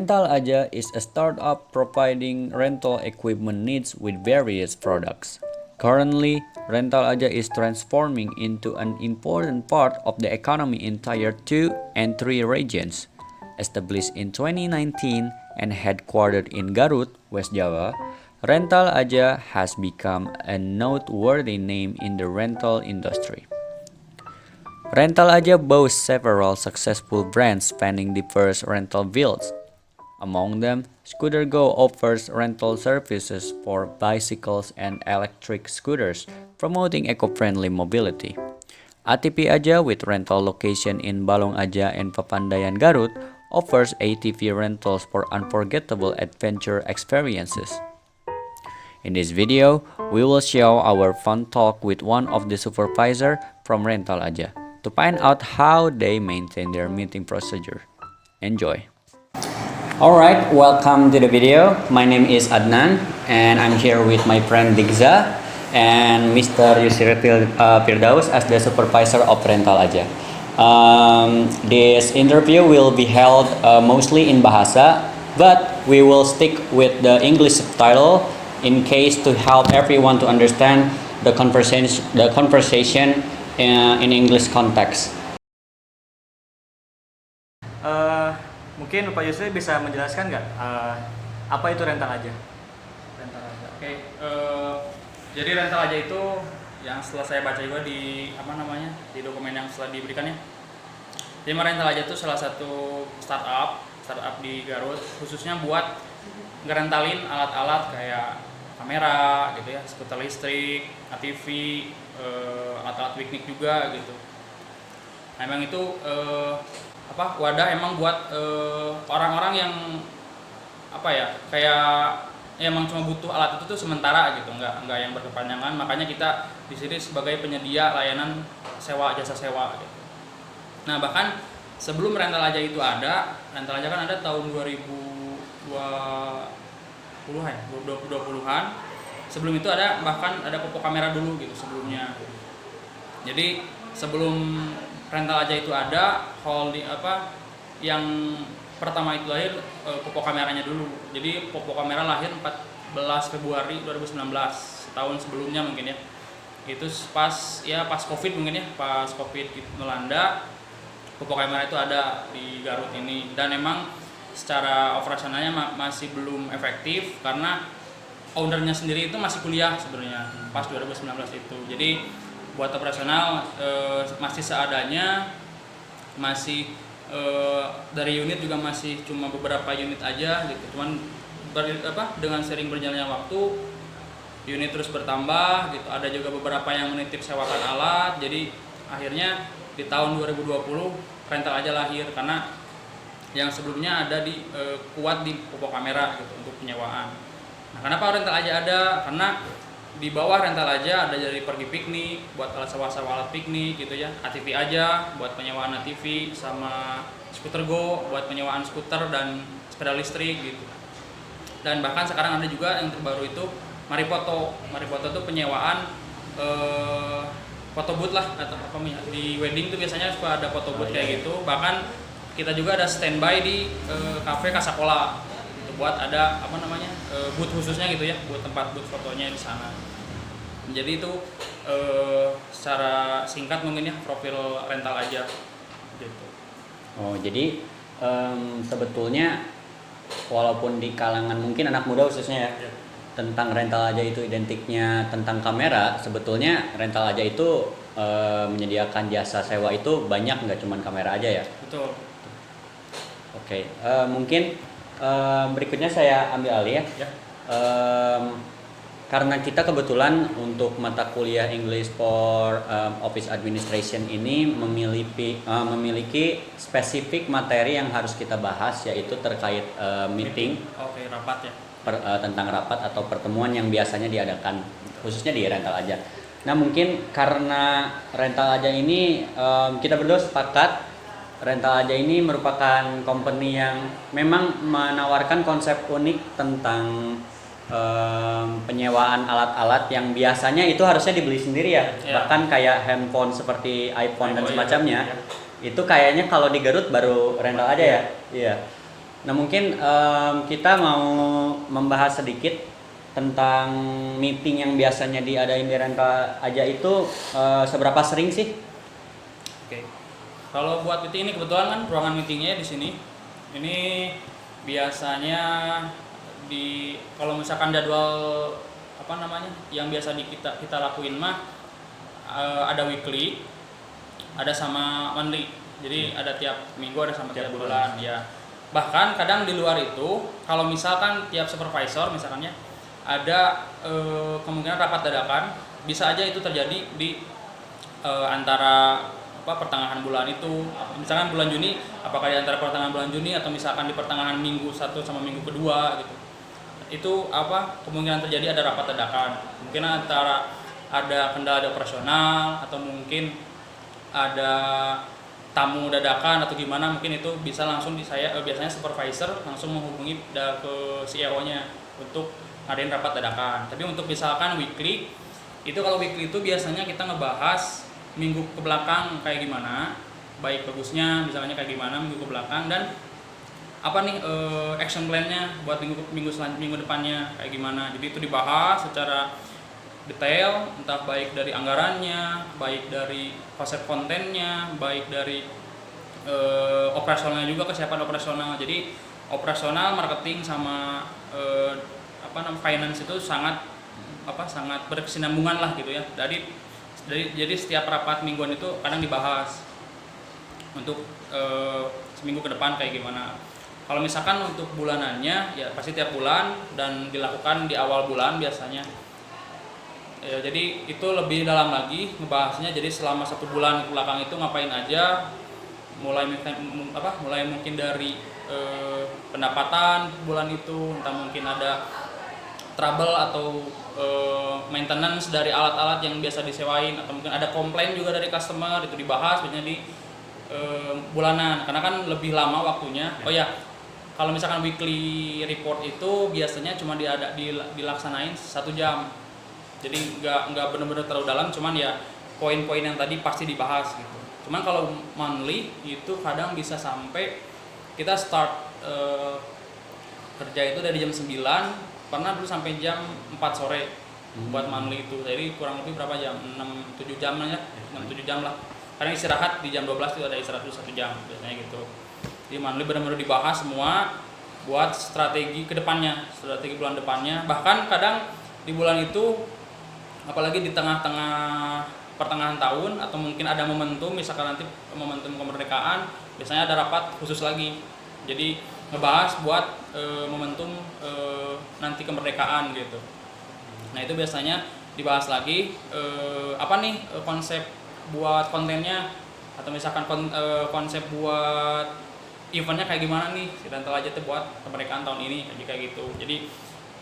Rental Aja is a startup providing rental equipment needs with various products. Currently, Rental Aja is transforming into an important part of the economy in Tier 2 and 3 regions. Established in 2019 and headquartered in Garut, West Java, Rental Aja has become a noteworthy name in the rental industry. Rental Aja boasts several successful brands spanning diverse rental fields. Among them, Scooter Go offers rental services for bicycles and electric scooters, promoting eco-friendly mobility. ATV Aja, with rental location in Balong Aja and Papandayan Garut, offers ATV rentals for unforgettable adventure experiences. In this video, we will show our fun talk with one of the supervisors from Rental Aja to find out how they maintain their meeting procedure. Enjoy! Alright, welcome to the video. My name is Adnan and I'm here with my friend Digza and Mr. Yusri Firdaus as the supervisor of Rental Aja. This interview will be held mostly in Bahasa, but we will stick with the English subtitle in case to help everyone to understand the conversation in English context. Mungkin Pak Yusri bisa menjelaskan nggak apa itu rental aja? Rental aja. Oke. Jadi rental aja itu yang setelah saya baca juga di di dokumen yang setelah diberikannya. Jadi rental aja itu salah satu startup di Garut, khususnya buat ngerentalin alat-alat kayak kamera gitu ya, skuter listrik, ATV, alat-alat piknik juga gitu. Nah, emang itu wadah emang buat orang-orang yang emang cuma butuh alat itu tuh sementara gitu, nggak yang berkepanjangan. Makanya kita di sini sebagai penyedia layanan jasa sewa gitu. Nah, bahkan sebelum Rental Aja itu ada, Rental Aja kan ada tahun 2020-an. Sebelum itu bahkan ada Popo Kamera dulu gitu sebelumnya. Jadi sebelum Rental Aja itu ada, yang pertama itu lahir Popo Kameranya dulu. Jadi Popo Kamera lahir 14 Februari 2019, setahun sebelumnya mungkin ya. Itu pas Covid mungkin ya, pas Covid melanda, Popo Kamera itu ada di Garut ini. Dan emang secara operasionalnya masih belum efektif karena ownernya sendiri itu masih kuliah sebenarnya pas 2019 itu. Jadi buat operasional masih seadanya, masih dari unit juga masih cuma beberapa unit aja gitu. Cuman dengan sering berjalannya waktu unit terus bertambah gitu. Ada juga beberapa yang menitip sewakan alat. Jadi akhirnya di tahun 2020 Rental Aja lahir karena yang sebelumnya ada kuat di Popo Kamera gitu untuk penyewaan. Nah, kenapa Rental Aja ada? Karena di bawah Rental Aja ada dari pergi piknik, buat alat sewa-sewa alat piknik gitu ya. ATV Aja buat penyewaan ATV, sama Scooter Go buat penyewaan skuter dan sepeda listrik gitu. Dan bahkan sekarang ada juga yang terbaru itu Maripoto. Maripoto itu penyewaan foto booth lah atau di wedding tuh biasanya suka ada foto booth kayak gitu. Bahkan kita juga ada standby di cafe Kasakola gitu, buat ada booth khususnya gitu ya, buat tempat booth fotonya di sana. Jadi itu secara singkat mungkin ya profil Rental Aja gitu. Oh, jadi sebetulnya walaupun di kalangan mungkin anak muda khususnya ya, tentang Rental Aja itu identiknya tentang kamera, sebetulnya Rental Aja itu menyediakan jasa sewa itu banyak, nggak cuma kamera aja ya? Betul. Oke, mungkin berikutnya saya ambil alih ya. Karena kita kebetulan untuk mata kuliah English for Office Administration ini memiliki spesifik materi yang harus kita bahas, yaitu terkait meeting. Oke, rapat ya. Tentang rapat atau pertemuan yang biasanya diadakan khususnya di Rental Aja. Nah, mungkin karena Rental Aja ini kita berdua sepakat Rental Aja ini merupakan company yang memang menawarkan konsep unik tentang penyewaan alat-alat yang biasanya itu harusnya dibeli sendiri ya. Bahkan kayak handphone seperti iPhone dan semacamnya. Itu kayaknya kalau di Garut baru Rental Aja ya. Iya. Nah mungkin kita mau membahas sedikit tentang meeting yang biasanya diadain di rental aja itu seberapa sering sih? Oke. Kalau buat meeting ini kebetulan kan ruangan meetingnya di sini. Ini biasanya kalau misalkan jadwal apa namanya yang biasa kita lakuin mah ada weekly, ada sama monthly. Jadi ada tiap minggu, ada sama tiap bulan ya. Bahkan kadang di luar itu kalau misalkan tiap supervisor misalkannya ada kemungkinan rapat dadakan, bisa aja itu terjadi di antara pertengahan bulan itu, misalkan bulan Juni, apakah di antara pertengahan bulan Juni atau misalkan di pertengahan minggu 1 sama minggu kedua gitu. Itu kemungkinan terjadi ada rapat dadakan. Mungkin antara ada kendala di operasional atau mungkin ada tamu dadakan atau gimana, mungkin itu bisa langsung biasanya supervisor langsung menghubungi ke CEO-nya untuk ngadain rapat dadakan. Tapi untuk misalkan weekly, itu kalau weekly itu biasanya kita ngebahas minggu ke belakang kayak gimana, baik bagusnya misalnya kayak gimana minggu ke belakang, dan apa nih action plan-nya buat minggu depannya kayak gimana. Jadi itu dibahas secara detail, entah baik dari anggarannya, baik dari konsep kontennya, baik dari operasionalnya juga, kesiapan operasional. Jadi operasional, marketing sama finance itu sangat berkesinambungan lah gitu ya. Jadi setiap rapat mingguan itu kadang dibahas untuk seminggu ke depan kayak gimana. Kalau misalkan untuk bulanannya ya pasti tiap bulan dan dilakukan di awal bulan biasanya. Ya, jadi itu lebih dalam lagi ngebahasnya. Jadi selama 1 bulan ke belakang itu ngapain aja, mulai mungkin dari pendapatan bulan itu, entah mungkin ada trouble atau maintenance dari alat-alat yang biasa disewain, atau mungkin ada komplain juga dari customer, itu dibahas biasanya di bulanan karena kan lebih lama waktunya. Oh ya, kalau misalkan weekly report itu biasanya cuma dilaksanain 1 jam, jadi nggak benar-benar terlalu dalam, cuman ya poin-poin yang tadi pasti dibahas gitu. Cuman kalau monthly itu kadang bisa sampai kita start kerja itu dari jam 9, pernah dulu sampai jam 4 sore buat monthly itu. Jadi kurang lebih berapa jam? 6-7 jam lah ya, 6-7 jam lah. Kadang istirahat di jam 12 itu ada istirahat dulu 1 jam biasanya gitu. Jadi monthly benar-benar dibahas semua buat strategi kedepannya, strategi bulan depannya. Bahkan kadang di bulan itu, apalagi di pertengahan tahun atau mungkin ada momentum, misalkan nanti momentum kemerdekaan, biasanya ada rapat khusus lagi. Jadi ngebahas buat momentum nanti kemerdekaan gitu. Nah itu biasanya dibahas lagi konsep buat kontennya, atau misalkan konsep buat eventnya kayak gimana nih si rental aja tuh buat kemerdekaan tahun ini kayak gitu. Jadi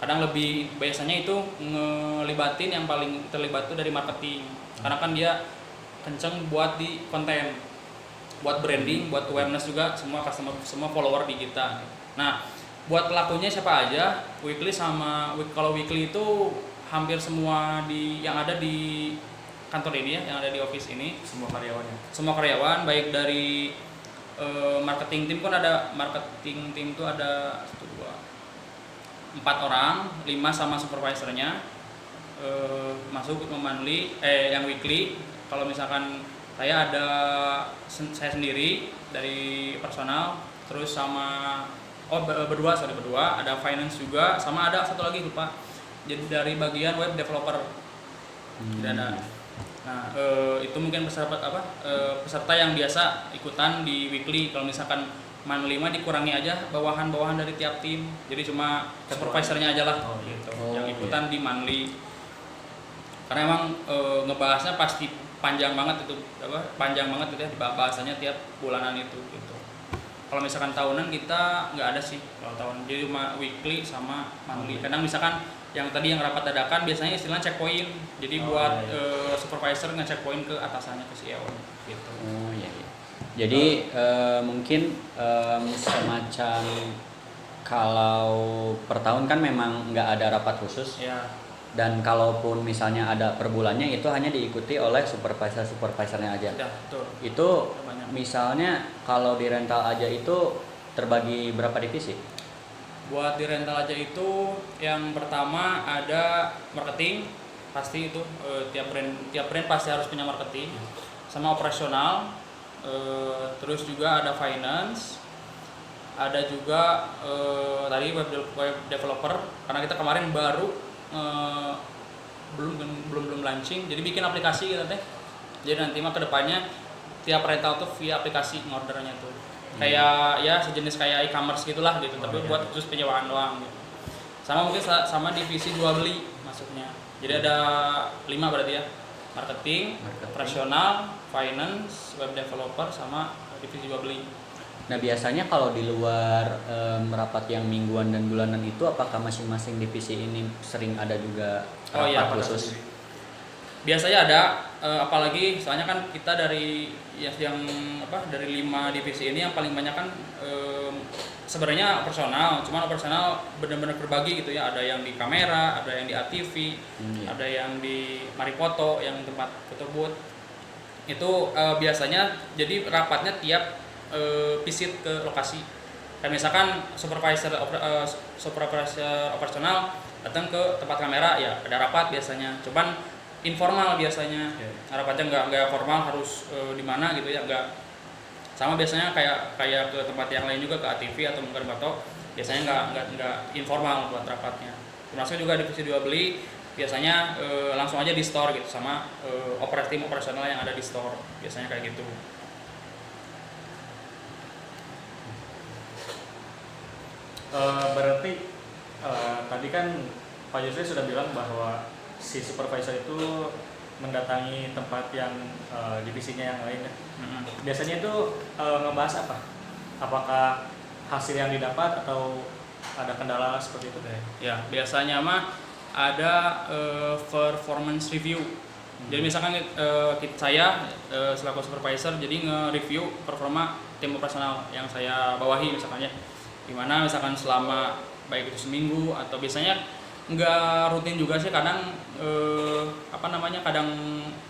kadang lebih biasanya itu ngelibatin yang paling terlibat tuh dari marketing, karena kan dia kenceng buat di konten, buat branding, buat awareness juga, semua customer, semua follower di kita. Nah buat pelakunya siapa aja, kalau weekly itu hampir semua yang ada di kantor ini ya, yang ada di office ini, semua karyawan baik dari marketing tim pun ada. Marketing tim itu ada 4 orang, 5 sama supervisornya masuk monthly, yang weekly. Kalau misalkan saya saya sendiri dari personal, terus sama berdua, ada finance juga, sama ada satu lagi lupa, jadi dari bagian web developer. Ada. Nah itu mungkin peserta yang biasa ikutan di weekly. Kalau misalkan monthly mah dikurangi aja bawahan dari tiap tim, jadi cuma supervisornya aja lah gitu yang ikutan di monthly, karena emang ngebahasnya pasti panjang banget itu ya bahasanya tiap bulanan itu gitu. Kalau misalkan tahunan kita nggak ada sih kalau tahun, jadi cuma weekly sama monthly. Kadang misalkan yang tadi yang rapat dadakan biasanya istilah checkpoint, jadi buat supervisor nge-checkpoint ke atasannya, ke CEO gitu. Oh iya. Jadi mungkin semacam kalau per tahun kan memang nggak ada rapat khusus ya. Dan kalaupun misalnya ada per bulannya itu hanya diikuti oleh supervisornya aja. Ya, betul. Itu misalnya kalau di rental aja itu terbagi berapa divisi? Buat di rental aja itu yang pertama ada marketing, pasti itu tiap brand pasti harus punya marketing, sama operasional, terus juga ada finance, ada juga tadi web developer, karena kita kemarin baru belum launching, jadi bikin aplikasi gitu teh. Jadi nanti mah kedepannya tiap rental tuh via aplikasi ngordernya tuh. Kayak ya sejenis kayak e-commerce gitulah gitu, tapi buat khusus penyewaan doang gitu. Sama mungkin sama divisi jual beli masuknya. Jadi ada 5 berarti ya. Marketing, operasional, finance, web developer, sama divisi jual beli. Nah biasanya kalau di luar rapat yang mingguan dan bulanan itu, apakah masing-masing divisi ini sering ada juga rapat khusus? Biasanya ada, apalagi soalnya kan kita dari dari 5 divisi ini yang paling banyak kan sebenarnya operasional, cuman operasional benar-benar berbagi gitu ya. Ada yang di kamera, ada yang di ATV, ada yang di Marifoto, yang tempat foto booth. Itu biasanya jadi rapatnya tiap visit ke lokasi. Kayak misalkan supervisor operasional datang ke tempat kamera, ya ada rapat biasanya. Cuman informal biasanya, rapatnya nggak formal harus di mana gitu ya, nggak. Sama biasanya kayak ke tempat yang lain juga, ke ATV atau mungkin Bato, biasanya nggak informal buat rapatnya. Termasuk juga divisi jual beli biasanya langsung aja di store gitu, sama operasional yang ada di store biasanya kayak gitu. Berarti tadi kan Pak Yusri sudah bilang bahwa si supervisor itu mendatangi tempat yang divisinya yang lain ya. Biasanya itu ngebahas apa? Apakah hasil yang didapat atau ada kendala seperti itu? Ya, biasanya mah ada performance review. Jadi misalkan saya selaku supervisor jadi nge-review performa tim operasional yang saya bawahi misalkan ya. Gimana misalkan selama baik itu seminggu atau biasanya nggak rutin juga sih, kadang kadang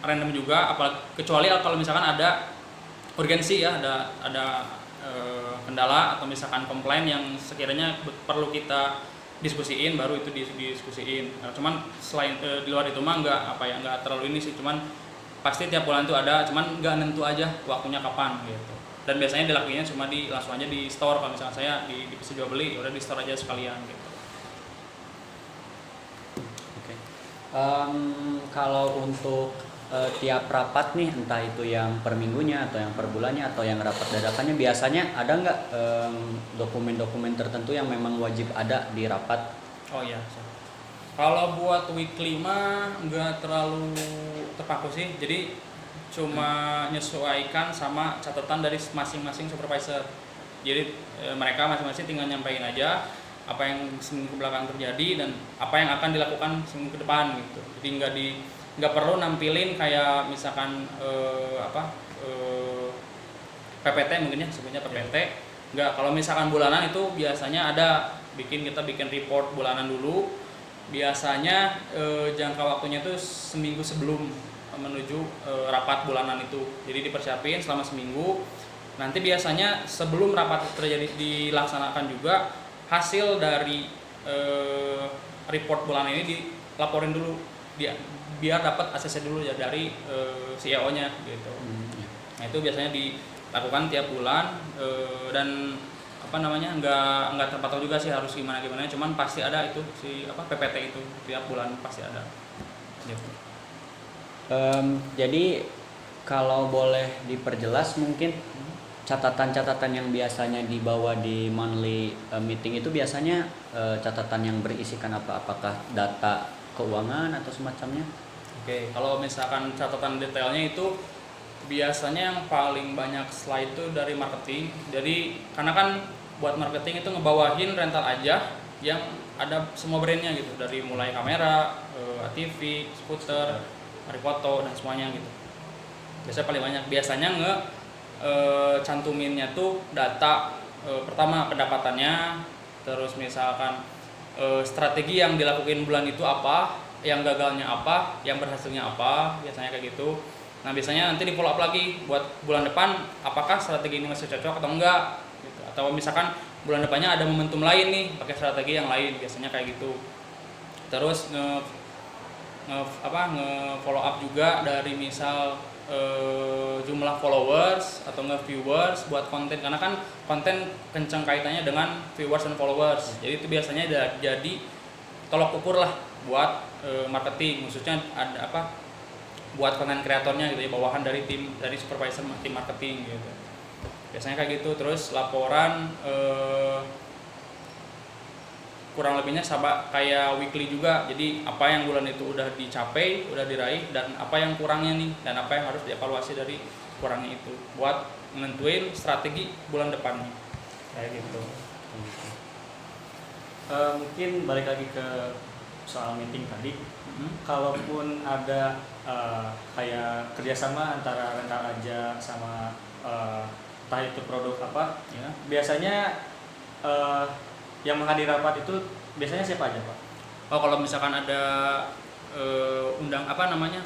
random juga, kecuali kalau misalkan ada urgensi ya, ada kendala atau misalkan komplain yang sekiranya perlu kita diskusiin, baru itu didiskusiin. Cuman selain di luar itu mah nggak terlalu ini sih, cuman pasti tiap bulan itu ada, cuman nggak nentu aja waktunya kapan gitu. Dan biasanya dilakukannya cuma langsung aja di store. Kalau misalkan saya di divisi jual beli, udah di store aja sekalian gitu. Kalau untuk tiap rapat nih, entah itu yang per minggunya atau yang per bulannya atau yang rapat dadakannya, biasanya ada nggak dokumen-dokumen tertentu yang memang wajib ada di rapat? Oh iya. Kalau buat weekly mah nggak terlalu terpaku sih. Jadi cuma nyesuaikan sama catatan dari masing-masing supervisor. Jadi mereka masing-masing tinggal nyampein aja apa yang seminggu belakang terjadi dan apa yang akan dilakukan seminggu ke depan gitu. Jadi nggak perlu nampilin kayak misalkan PPT mungkin ya, sebenarnya PPT. Nggak, kalau misalkan bulanan itu biasanya kita bikin report bulanan dulu. Biasanya jangka waktunya itu seminggu sebelum menuju rapat bulanan itu. Jadi dipersiapin selama seminggu. Nanti biasanya sebelum rapat terjadi dilaksanakan juga, hasil dari report bulanan ini dilaporin dulu biar dapat ACC dulu ya dari CEO-nya gitu. Nah, itu biasanya dilakukan tiap bulan dan nggak terpatok juga sih harus gimana, cuman pasti ada itu PPT itu tiap bulan pasti ada gitu. Jadi kalau boleh diperjelas mungkin catatan-catatan yang biasanya dibawa di monthly meeting itu biasanya catatan yang berisikan apa? Apakah data keuangan atau semacamnya? Oke, kalau misalkan catatan detailnya itu biasanya yang paling banyak slide itu dari marketing. Jadi karena kan buat marketing itu ngebawahin rental aja yang ada semua brandnya gitu, dari mulai kamera, ATV, skuter, Marifoto dan semuanya gitu. Biasanya paling banyak. Biasanya cantuminnya tuh data pertama pendapatannya, terus misalkan strategi yang dilakukan bulan itu apa, yang gagalnya apa, yang berhasilnya apa, biasanya kayak gitu. Nah biasanya nanti di follow up lagi buat bulan depan, apakah strategi ini masih cocok atau enggak gitu. atau misalkan bulan depannya ada momentum lain nih pakai strategi yang lain, biasanya kayak gitu. Terus nge follow up juga dari misal jumlah followers atau nge-viewers buat konten, karena kan konten kenceng kaitannya dengan viewers dan followers. Jadi itu biasanya jadi tolok ukur lah buat marketing, khususnya ada buat konten kreatornya gitu ya, bawahan dari supervisor tim marketing gitu. Biasanya kayak gitu. Terus laporan kurang lebihnya sama kayak weekly juga. Jadi apa yang bulan itu udah dicapai, udah diraih, dan apa yang kurangnya nih, dan apa yang harus dievaluasi dari kurangnya itu buat menentuin strategi bulan depannya. Kayak gitu. Mungkin balik lagi ke soal meeting tadi. Kalaupun ada kayak kerjasama antara rental aja sama entah itu produk apa, Ya. biasanya yang menghadiri rapat itu biasanya siapa aja, Pak? Oh, kalau misalkan ada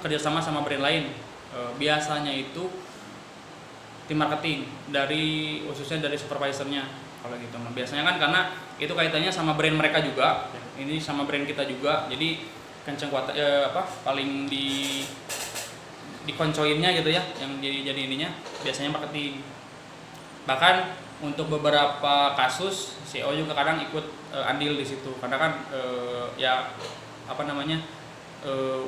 kerjasama sama brand lain, biasanya itu tim marketing khususnya dari supervisornya kalau gitu. Nah, biasanya kan karena itu kaitannya sama brand mereka juga, ini sama brand kita juga, jadi kenceng kuat paling dikoncoinnya gitu ya, yang jadi ininya biasanya marketing. Bahkan untuk beberapa kasus CEO juga kadang ikut andil di situ, karena kan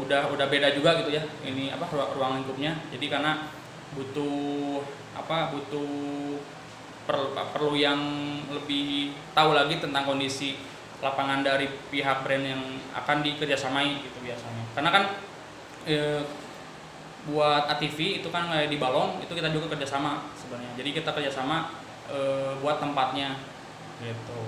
udah beda juga gitu ya ini ruang lingkupnya. Jadi karena butuh perlu yang lebih tahu lagi tentang kondisi lapangan dari pihak brand yang akan dikerjasamai gitu biasanya. Karena kan buat ATV itu kan kayak di Balong itu kita juga kerjasama sebenarnya. Jadi kita kerjasama buat tempatnya gitu.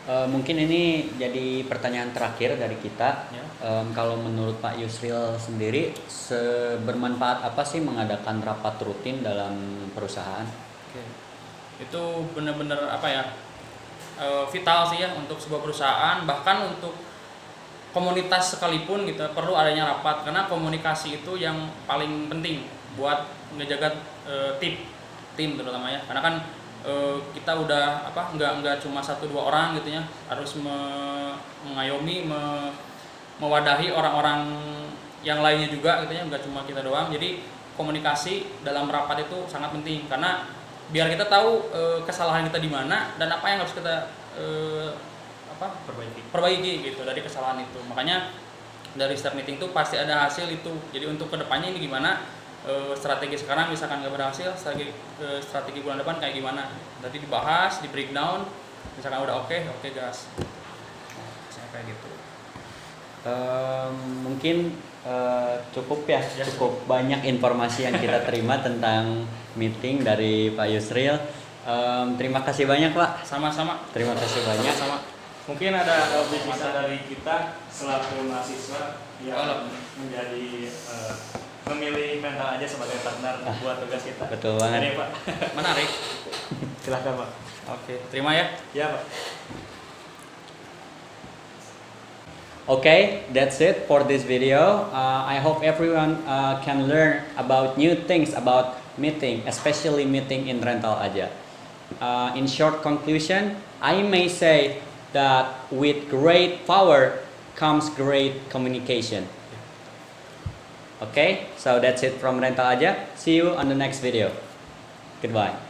Mungkin ini jadi pertanyaan terakhir dari kita. Ya. Kalau menurut Pak Yusril sendiri, sebermanfaat apa sih mengadakan rapat rutin dalam perusahaan? Oke. Itu benar-benar vital sih ya untuk sebuah perusahaan, bahkan untuk komunitas sekalipun gitu perlu adanya rapat, karena komunikasi itu yang paling penting buat ngejaga tim terutama ya, karena kan kita udah nggak cuma 1-2 orang gitu ya, harus mengayomi mewadahi orang-orang yang lainnya juga gitu ya, nggak cuma kita doang. Jadi komunikasi dalam rapat itu sangat penting, karena biar kita tahu kesalahan kita di mana dan apa yang harus kita perbaiki gitu dari kesalahan itu. Makanya dari start meeting itu pasti ada hasil itu. Jadi untuk kedepannya ini gimana, strategi sekarang misalkan nggak berhasil, strategi bulan depan kayak gimana, nanti dibahas, di breakdown, misalkan udah oke gas, misalnya kayak gitu. Mungkin cukup ya, cukup banyak informasi yang kita terima tentang meeting dari Pak Yusril. Terima kasih banyak, Pak. Sama-sama. Terima kasih banyak. Sama. Mungkin ada bicara dari kita selaku mahasiswa yang menjadi memilih mental aja sebagai partner buat tugas kita. Betul banget. Ini, Pak. Menarik. Silahkan, Pak. Oke, terima ya. Ya, Pak. Okay, that's it for this video. I hope everyone can learn about new things about meeting, especially meeting in Rental Aja. In short conclusion, I may say that with great power comes great communication. Okay, so that's it from Rental Aja. See you on the next video. Goodbye.